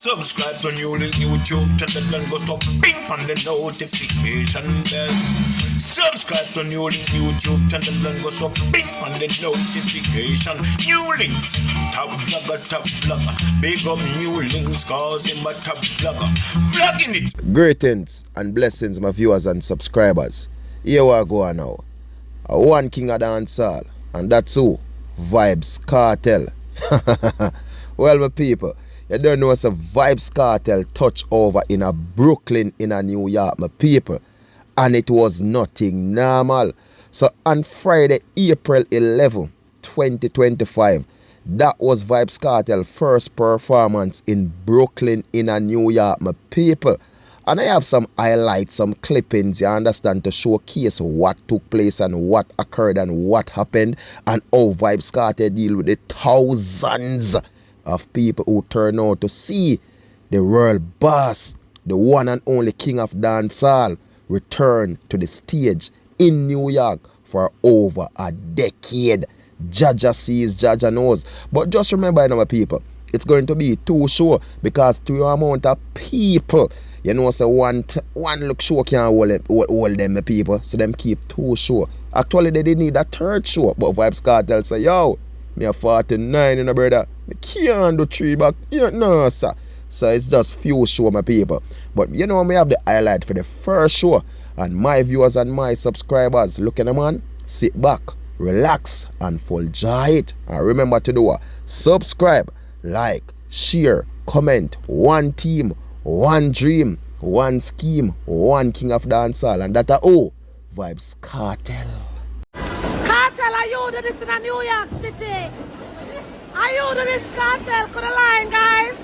Subscribe to NEWLINK YouTube channel and go to ping on the notification bell. Subscribe to NEWLINK YouTube channel and go to ping on the notification. NEWLINKs, top vlogger. Big up NEWLINKs cause him a top vlogger. Vlogging it. Greetings and blessings my viewers and subscribers. Here we go on now. One king of dancehall, and that's who? Vybz Kartel. Well my people, you don't know it's a Vybz Kartel touch over in a Brooklyn in a New York, my people. And it was nothing normal. So on Friday, April 11, 2025, that was Vybz Kartel first performance in Brooklyn in a New York, my people. And I have some highlights, some clippings, you understand, to showcase what took place and what occurred and what happened and how Vybz Kartel deal with the thousands of people who turn out to see the world boss, the one and only king of dancehall, return to the stage in New York for over a decade. Jaja sees, Jaja knows. But just remember, you know, my people, it's going to be two show because to your amount of people, you know, so one look show can't hold them, my people. So them keep two show. Actually, they didn't need a third show, but Vybz Kartel say, yo, me a 49, you know, brother. Me can't do 3 back. Yeah, no, sir. So it's just few show, my people. But you know, me have the highlight for the first show. And my viewers and my subscribers, look at them, man. Sit back, relax, and full enjoy it. And remember to do subscribe, like, share, comment. One team, one dream, one scheme, one king of dancehall. And that Vybz Kartel. Kartel, are you do this in a New York City? Are you do this, Kartel? Cut the line, guys.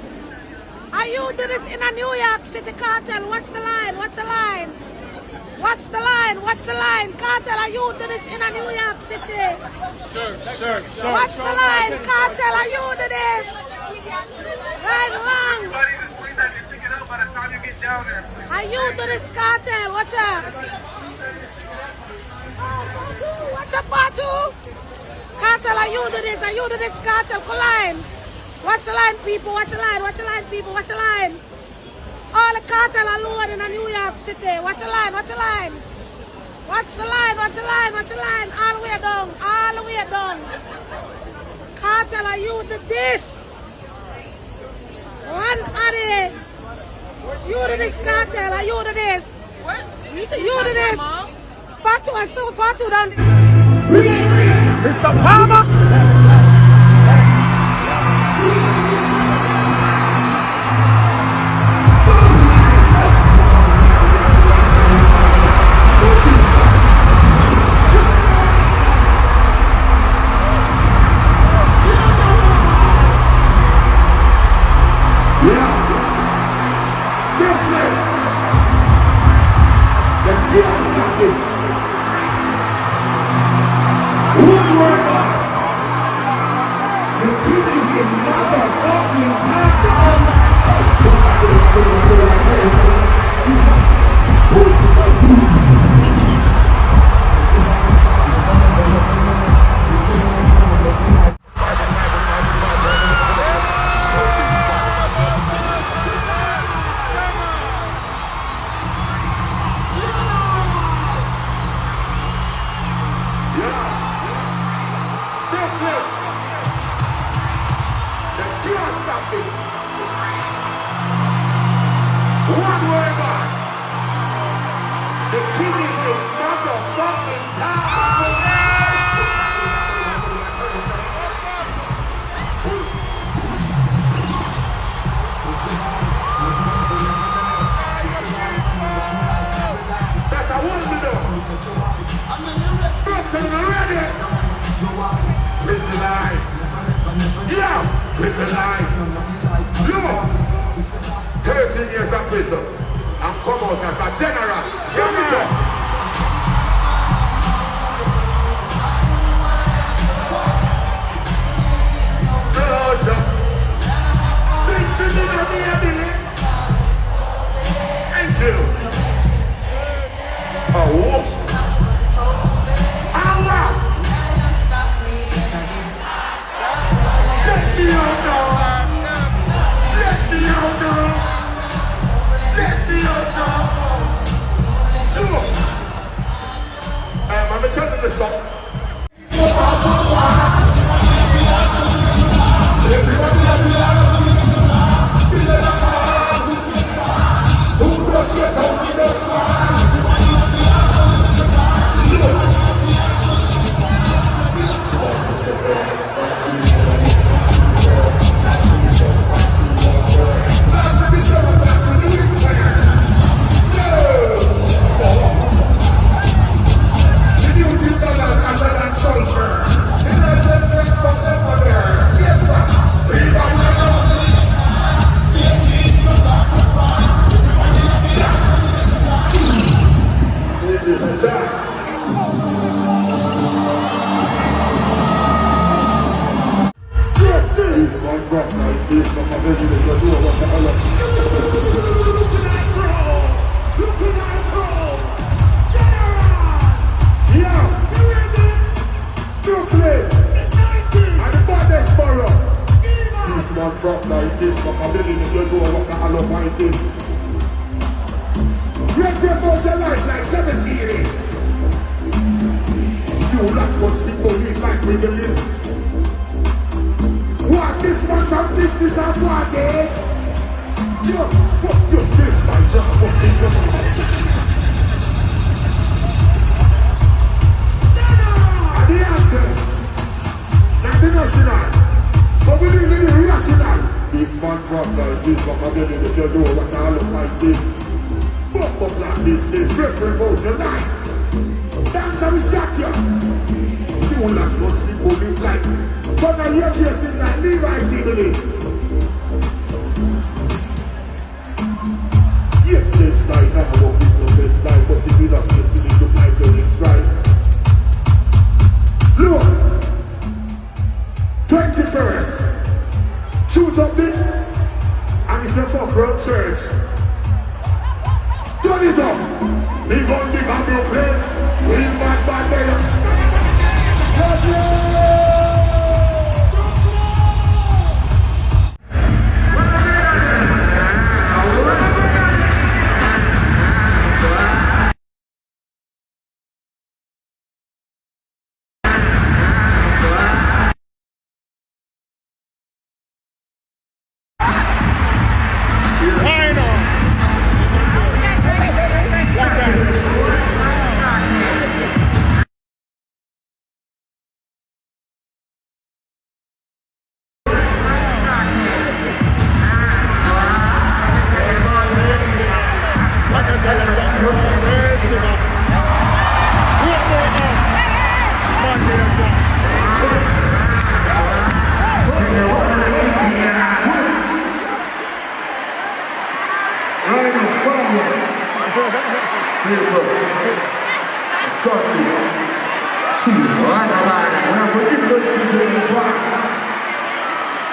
Are you do this in a New York City, Kartel? Watch the line, watch the line. Watch the line, watch the line. Kartel, are you do this in a New York City? Sure. Watch the line, Kartel, are you do this? Right along. Are you do this, Kartel? Watch out. What's up, Patu? Kartel, are you do this? Are you do this, Kartel? Go line. Watch the line, people. Watch the line. Watch the line, people. Watch the line. All the Kartel are lowered in New York City. Watch the line. Watch the line. Watch the line. Watch the line. Watch the line. All the way down. All the way down. Kartel, are you do this? One addy. You do this, Kartel. Are you do this? What? You do this. Part 2 and so part 2 down. Mr. Palmer! One word, boss. The king is in motherfucking town. That I want to know. Stop and ready. Listen live. Yeah, listen live. Yo. 13 years of prison and come out as a general. Come on! Thank you. Oh, Allah! Let me out now! Let me out now! feeling if you know what a hollow point is. Great about your life like 7 series. You last month's people live like with the list. What this one from 50 and 40? Jump, fuck your face like that, fuck this one. And the answer, not the national, but we live in the rational. This man from this one, I'm getting if you know what I look like this. Bump up like this, reference out your life. Dance how we shot you. You last month's people live like. But now you're chasing like Levi Sibyllis. Yeah, it's like now I won't be no best like. But if you love this, you look like you're it's right. Look, 21st. Shoot up big. And it's the fuck road church. Turn it up. Big on big on Brooklyn. Big bad there. Love you.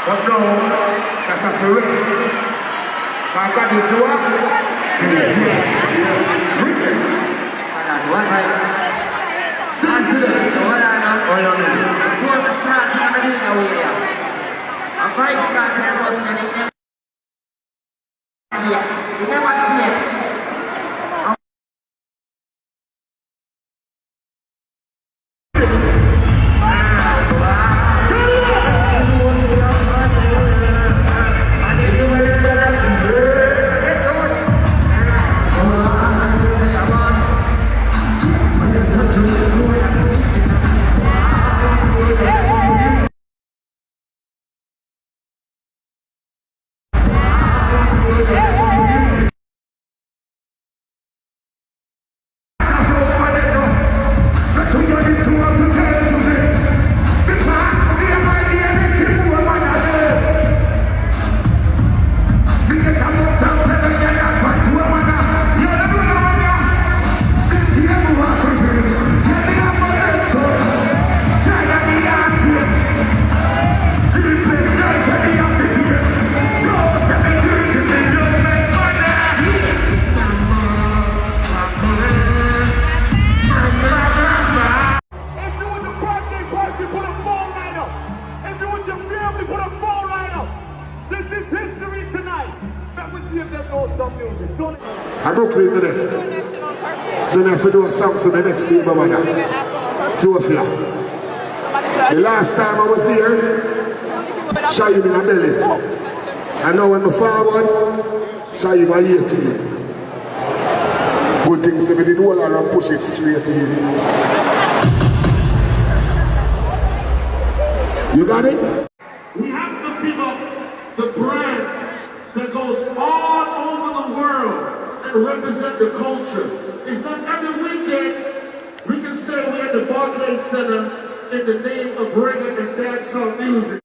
But no, that has the rest. I've got this one. What I sensitive. What I know. Oh, you mean? Before the start, I'm doing away. I'm very glad that I wasn't in it. Yeah, never changed. I'm Brooklyn today. So now if we do a song for the next day, Mama. Sophia. The last time I was here, Shy in my belly. And now when I forward, Shy in my ear to you. Good things, if we did all around, push it straight to you. You got it? We have to pick up the brand that goes all over the world and represent the culture. It's not every weekend we can say we're at the Barclays Center in the name of reggae and dancehall music.